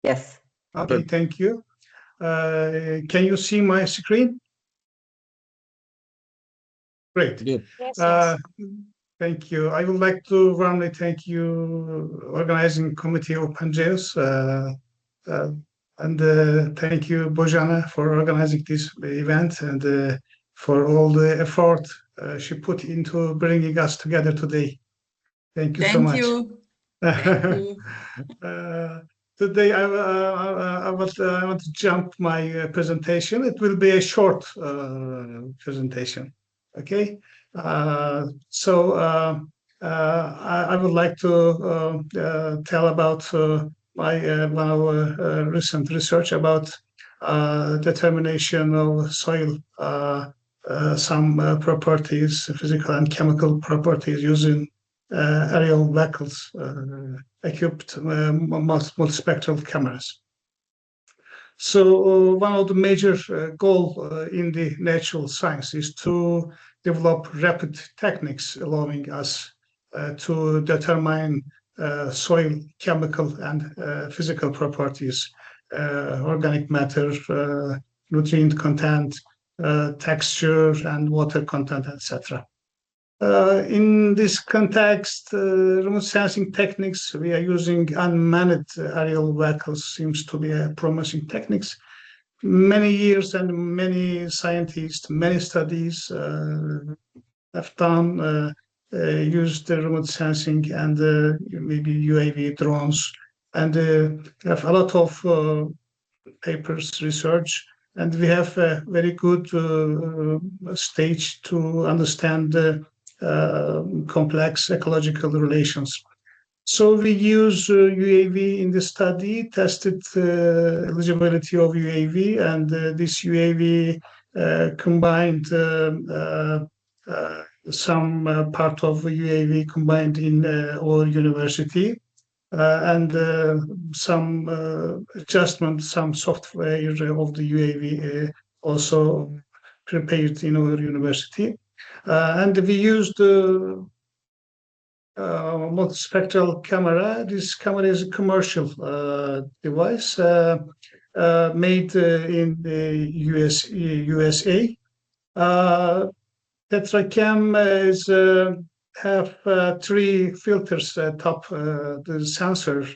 Yes. Okay, thank you. Can you see my screen? Great. Good. Yes. Thank you. I would like to warmly thank you, organizing committee of Pangeus, and thank you, Bojana, for organizing this event and for all the effort she put into bringing us together today. Thank you so much. Thank you. Today, I want to jump my presentation. It will be a short presentation. Okay. I would like to tell about my one of recent research about determination of soil, some properties, physical and chemical properties using aerial vehicles equipped multispectral cameras. So one of the major goals in the natural science is to develop rapid techniques allowing us to determine soil chemical and physical properties, organic matter, nutrient content, texture, and water content, etc. In this context, remote sensing techniques, we are using unmanned aerial vehicles seems to be a promising techniques. Many years and many scientists, many studies have done, used the remote sensing and maybe UAV drones, and have a lot of papers, research, and we have a very good stage to understand the complex ecological relations. So we use UAV in the study, tested eligibility of UAV, and this UAV combined some part of UAV combined in our university, and some adjustment, some software of the UAV also prepared in our university. And we used multispectral camera. This camera is a commercial device made in the USA. TETRACAM is have 3 filters top the sensor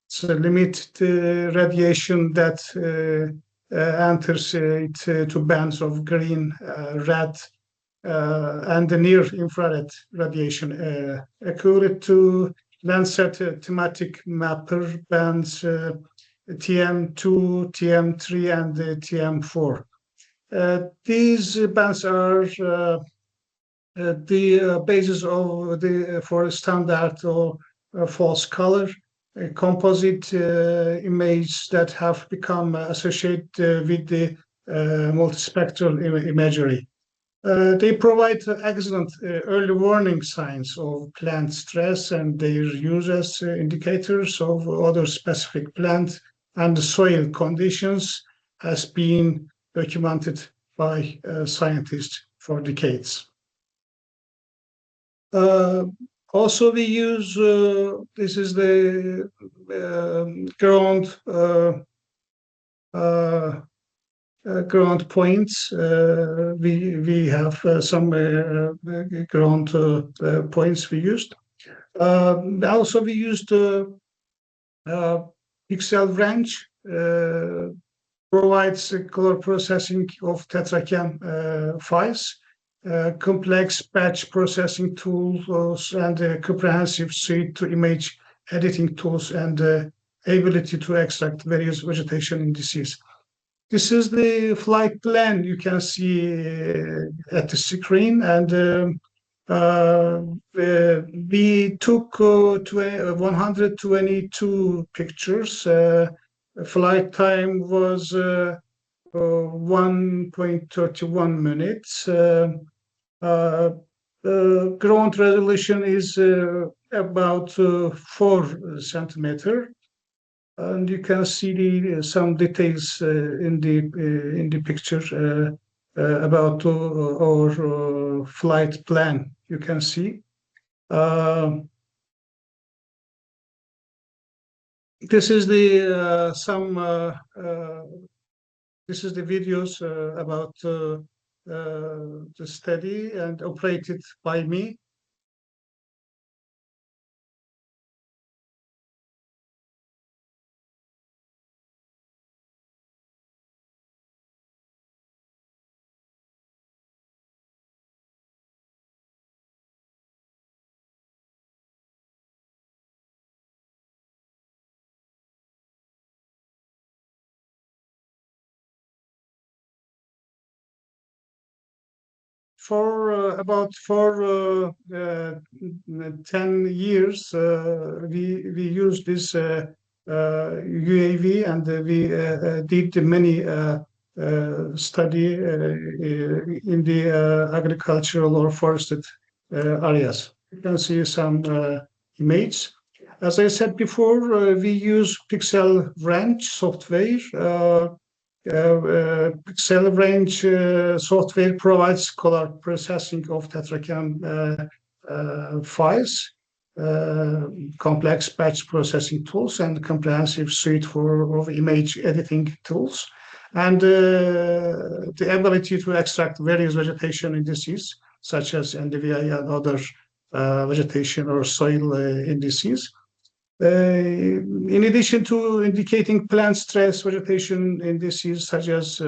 to limit the radiation that enters it to bands of green, red, and the near infrared radiation equivalent to Landsat thematic mapper bands TM2, TM3, and TM4. These bands are the basis of the for standard or false color composite images that have become associated with the multispectral imagery. They provide excellent early warning signs of plant stress, and their use as indicators of other specific plant and soil conditions has been documented by scientists for decades. Also, we use this is the ground ground points. We have some ground points we used. Also, we used pixel range. Provides color processing of TETRACAM files. Complex batch processing tools and a comprehensive suite to image editing tools and ability to extract various vegetation indices. This is the flight plan you can see at the screen, and we took 122 pictures. Flight time was 1.31 minutes. Ground resolution is about 4 centimeter, and you can see some details in the picture about our flight plan. You can see. this is the this is the videos about the study and operated by me. For about 10 years, we used this UAV, and we did many study in the agricultural or forested areas. You can see some images. As I said before, we use pixel range software. Pixel range software provides color processing of TETRACAM files, complex batch processing tools, and comprehensive suite of image editing tools, and the ability to extract various vegetation indices such as NDVI and other vegetation or soil indices. In addition to indicating plant stress, vegetation indices such as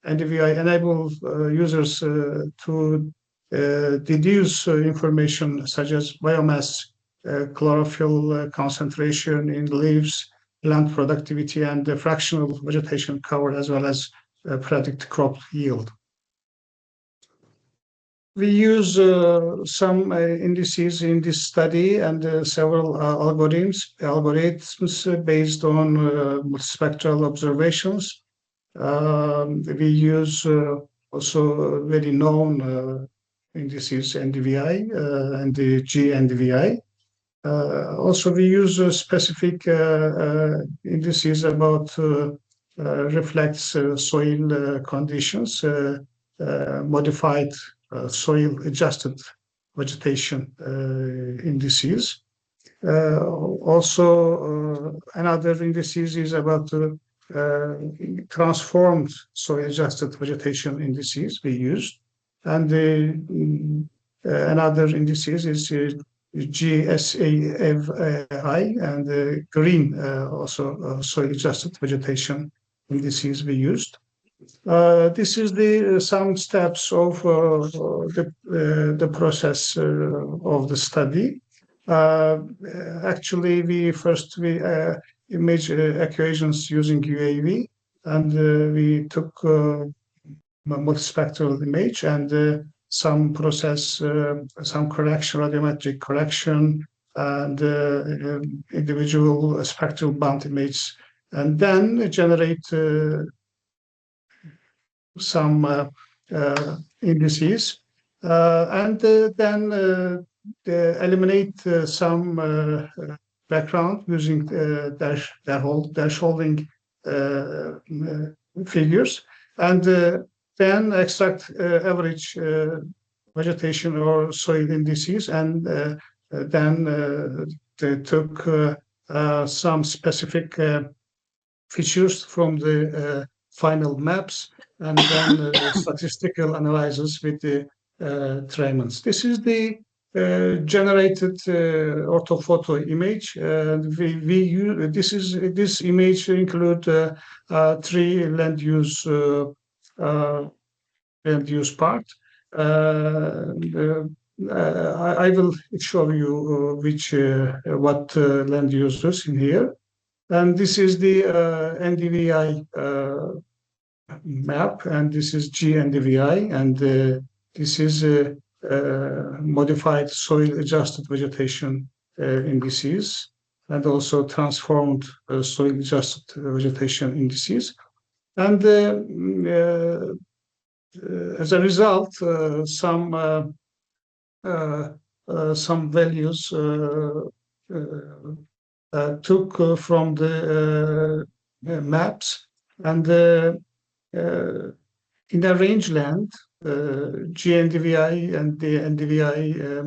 NDVI enable users to deduce information such as biomass, chlorophyll concentration in leaves, plant productivity, and fractional vegetation cover, as well as predict crop yield. We use some indices in this study and several algorithms based on multispectral observations. We use also very known indices, NDVI and the GNDVI. Also, we use specific indices about reflects soil conditions, modified soil adjusted vegetation indices. Also, another indices is about transformed soil adjusted vegetation indices we use. And another indices is GSAVI and green, also soil adjusted vegetation indices we used. This is the some steps of the process of the study. Actually, we image equations using UAV, and we took multispectral image and some process, some correction, radiometric correction, and individual spectral band images, and then generate some indices, and then eliminate some background using dash holding figures, and then extract average vegetation or soil indices, and then they took some specific features from the final maps, and then statistical analysis with the treatments. This is the generated orthophoto image. This image include 3 land use part. I will show you what land uses in here. And this is the NDVI map, and this is GNDVI, and this is modified soil adjusted vegetation indices, and also transformed soil adjusted vegetation indices. And as a result, some values took from the maps, and in a rangeland, GNDVI and the NDVI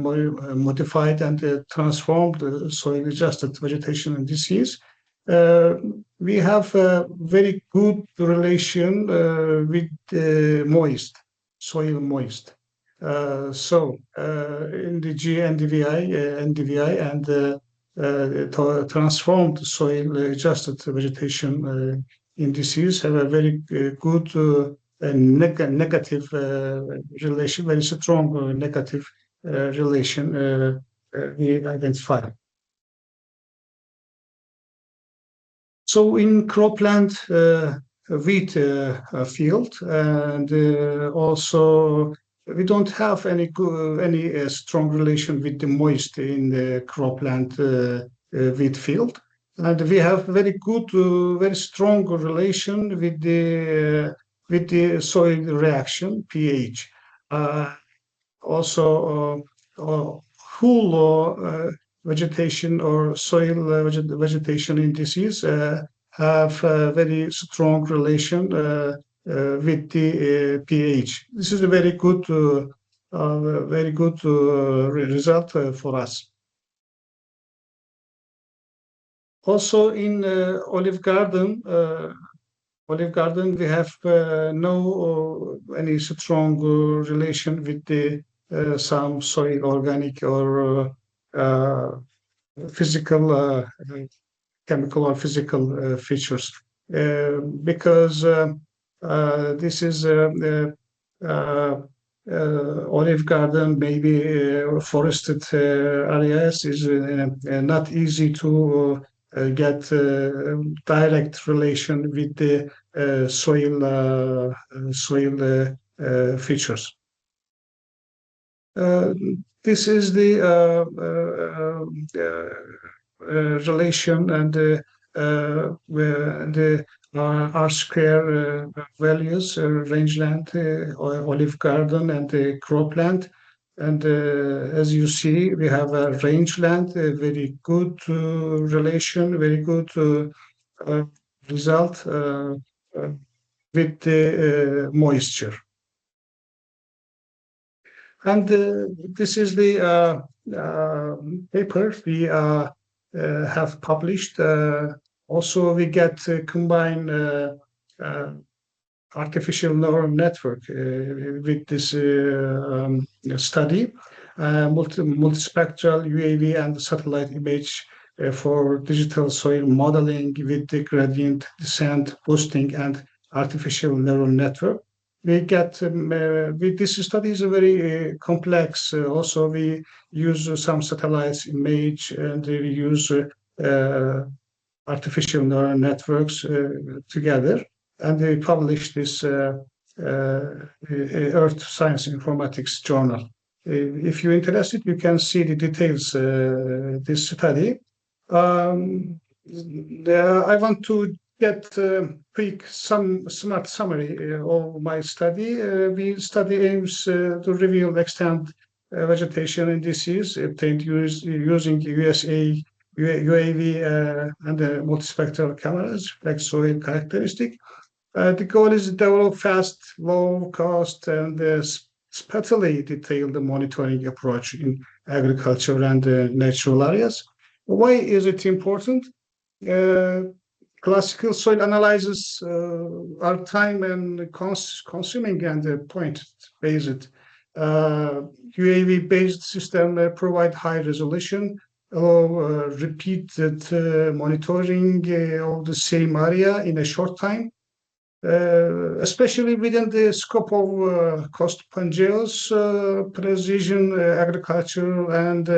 modified and transformed soil adjusted vegetation indices, We have a very good relation with moist, soil moist. So in the GNDVI, NDVI, and transformed soil adjusted vegetation indices have a very good negative relation, very strong negative relation we identify. So in cropland wheat field, and also we don't have any strong relation with the moist in the cropland wheat field, and we have very good, very strong relation with the soil reaction pH. Also, whole vegetation or soil vegetation indices have a very strong relation with the pH. This is a very good result for us. Also in Olive Garden, we have no any strong relation with the some soil organic or physical, chemical or physical features, because this is olive garden, maybe forested areas is not easy to get direct relation with the soil features. This is the relation and the R-square values, rangeland, olive garden, and cropland. And as you see, we have a rangeland, a very good relation, very good result with the moisture. And this is the paper we have published. Also, we get combined artificial neural network with this study, multispectral UAV and satellite image for digital soil modeling with the gradient descent boosting and artificial neural network. We get with this study is very complex. Also, we use some satellites image, and we use artificial neural networks together, and we publish this Earth Science Informatics Journal. If you're interested, you can see the details this study. I want to get quick smart summary of my study. We study aims to reveal extent vegetation indices obtained using UAV and multispectral cameras, like soil characteristic. The goal is to develop fast, low cost, and spatially detailed monitoring approach in agriculture and natural areas. Why is it important? Classical soil analysis are time and consuming and point-based. UAV-based system provide high resolution, allow repeated monitoring of the same area in a short time, especially within the scope of cost PANGEOS, precision agriculture, and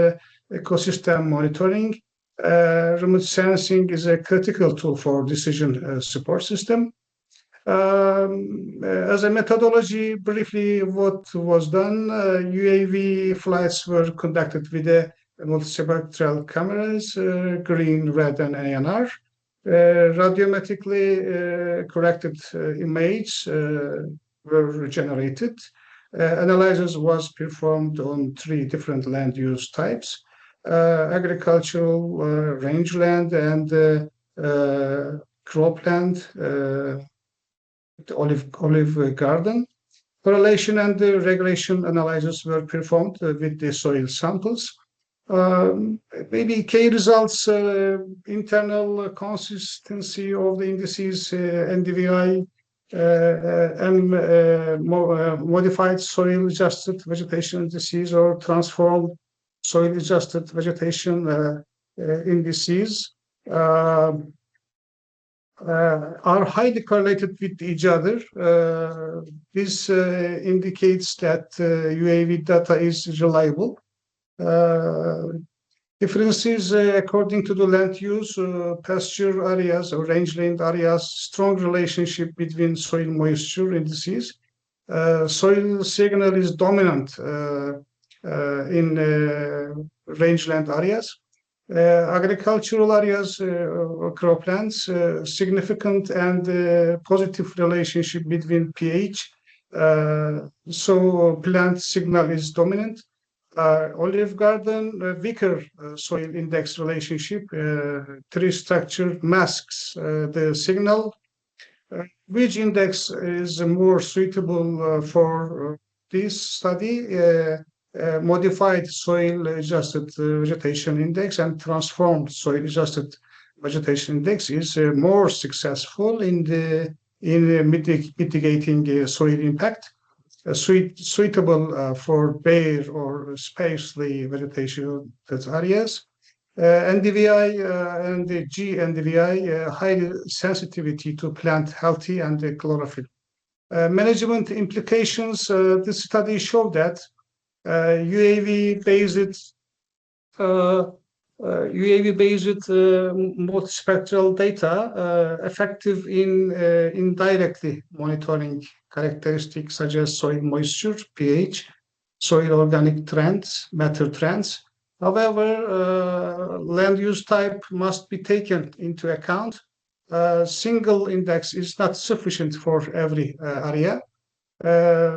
ecosystem monitoring. Remote sensing is a critical tool for decision support system. As a methodology, briefly, what was done, UAV flights were conducted with a multispectral cameras, green, red, and ANR. Radiometrically corrected images were generated. Analysis was performed on 3 different land use types: agricultural, rangeland, and cropland, olive garden. Correlation and regression analysis were performed with the soil samples. Maybe key results, internal consistency of the indices, NDVI, modified soil adjusted vegetation indices or transformed soil adjusted vegetation indices are highly correlated with each other. This indicates that UAV data is reliable. Differences according to the land use, pasture areas or rangeland areas, strong relationship between soil moisture indices. Soil signal is dominant in rangeland areas. Agricultural areas or croplands, significant and positive relationship between pH. So plant signal is dominant. Olive garden, weaker soil index relationship. Tree structure masks the signal. Which index is more suitable for this study? Modified soil adjusted vegetation index and transformed soil adjusted vegetation index is more successful in mitigating soil impact, suitable for bare or sparsely vegetation areas. NDVI and the GNDVI high sensitivity to plant healthy and chlorophyll. Management implications. This study showed that UAV-based multispectral data effective in indirectly monitoring characteristics such as soil moisture, pH, soil organic trends, matter trends. However, land use type must be taken into account. Single index is not sufficient for every area.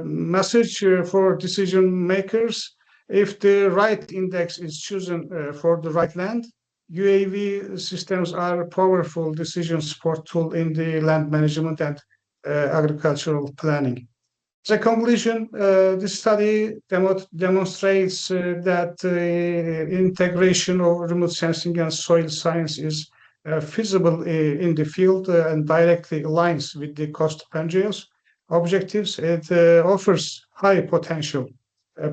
Message for decision makers: if the right index is chosen for the right land, UAV systems are a powerful decision support tool in the land management and agricultural planning. As a conclusion, this study demonstrates that integration of remote sensing and soil science is feasible in the field and directly aligns with the cost-benefit objectives. It offers high potential,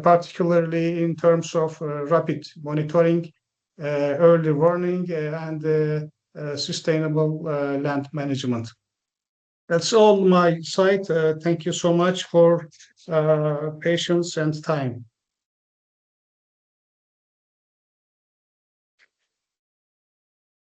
particularly in terms of rapid monitoring, early warning, and sustainable land management. That's all my side. Thank you so much for patience and time.